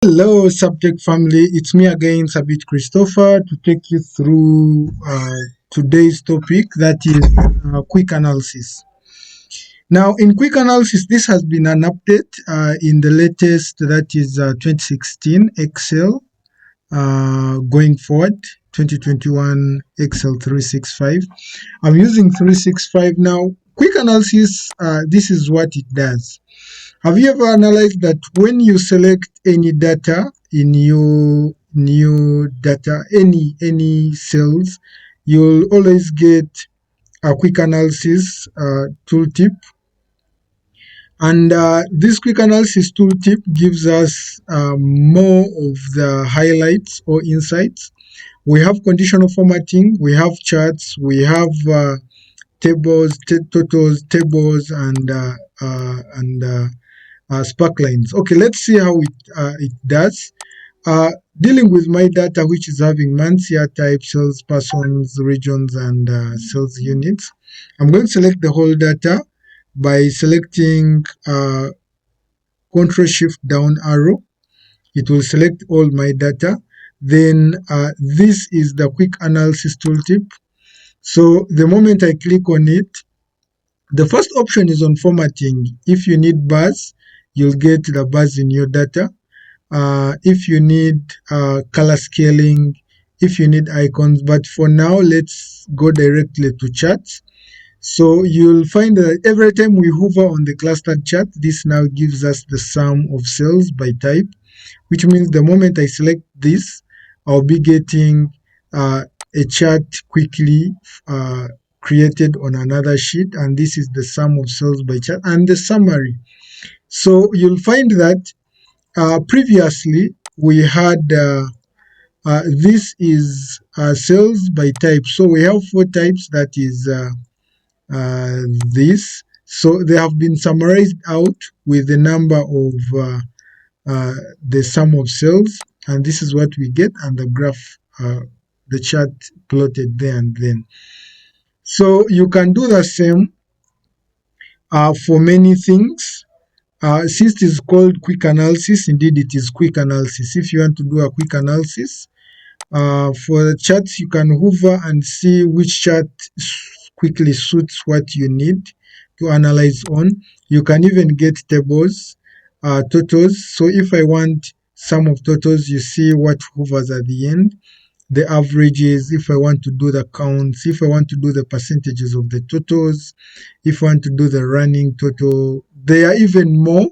Hello, subject family. It's me again, Sabit Christopher, to take you through today's topic, that is quick analysis. Now, in quick analysis, this has been an update in the latest, that is 2016 Excel, going forward, 2021 Excel 365. I'm using 365 now. Quick analysis, this is what it does. Have you ever analyzed that when you select any data in your new data, any cells, you'll always get a quick analysis tooltip, and this quick analysis tooltip gives us more of the highlights or insights. We have conditional formatting, we have charts, we have tables, totals, tables, and sparklines. Okay, let's see how it does. Dealing with my data, which is having months, year type, sales persons, regions, and sales units. I'm going to select the whole data by selecting Control Shift down arrow. It will select all my data. Then this is the quick analysis tooltip. So the moment I click on it, the first option is on formatting. If you need bars, you'll get the bars in your data. If you need color scaling, if you need icons, but for now, let's go directly to charts. So you'll find that every time we hover on the clustered chart, this now gives us the sum of cells by type, which means the moment I select this, I'll be getting a chart quickly created on another sheet, and this is the sum of cells by chart and the summary. So you'll find that previously we had this is cells by type. So we have four types, that is this. So they have been summarized out with the number of the sum of cells, and this is what we get, and the graph, the chart plotted there and then. So you can do the same for many things. Since it is called quick analysis, indeed it is quick analysis. If you want to do a quick analysis, for the charts, you can hover and see which chart quickly suits what you need to analyze on. You can even get tables, totals. So if I want sum of totals, you see what hovers at the end. The averages, if I want to do the counts, if I want to do the percentages of the totals, if I want to do the running total, there are even more.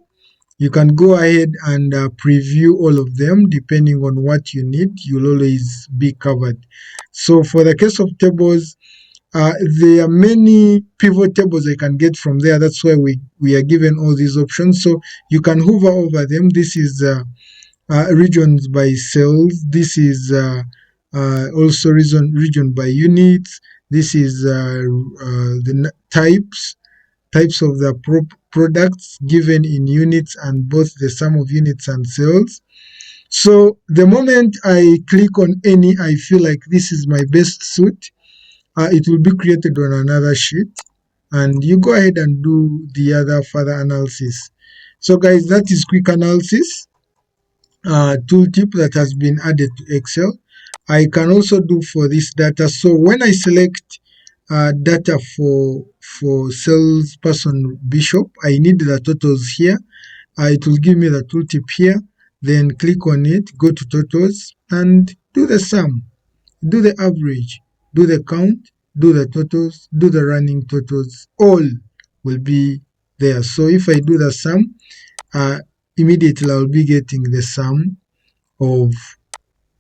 You can go ahead and preview all of them depending on what you need. You'll always be covered. So for the case of tables, there are many pivot tables I can get from there. That's why we are given all these options. So you can hover over them. This is regions by cells. This is also region by units. This is the types of the products given in units, and both the sum of units and cells. So the moment I click on any, I feel like this is my best suit, it will be created on another sheet, and you go ahead and do the other further analysis. So guys, that is quick analysis tooltip that has been added to Excel. I can also do for this data. So when I select data for salesperson Bishop, I need the totals here. It will give me the tooltip here. Then click on it, go to totals, and do the sum, do the average, do the count, do the totals, do the running totals. All will be there. So if I do the sum, immediately I'll be getting the sum of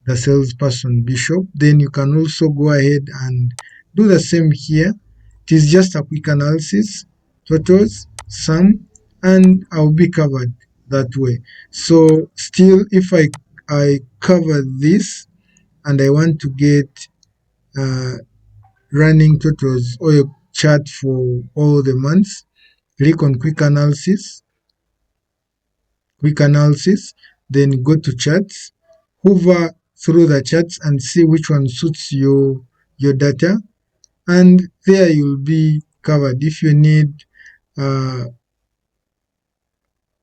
the salesperson Bishop. Then you can also go ahead and do the same here. It is just a quick analysis, totals, sum, and I'll be covered that way. So still, if I cover this and I want to get running totals or a chart for all the months, click on quick analysis, then go to charts, hover through the charts and see which one suits your data, and there you'll be covered. If you need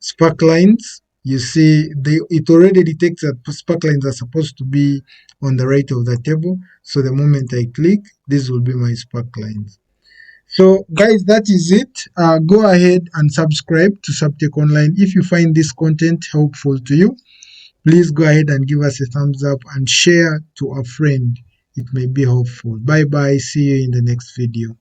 sparklines, you see it already detects that sparklines are supposed to be on the right of the table. So the moment I click, this will be my sparklines. So guys, that is it. Go ahead and subscribe to Subtech Online. If you find this content helpful to you, please go ahead and give us a thumbs up and share to a friend. It may be helpful. Bye bye. See you in the next video.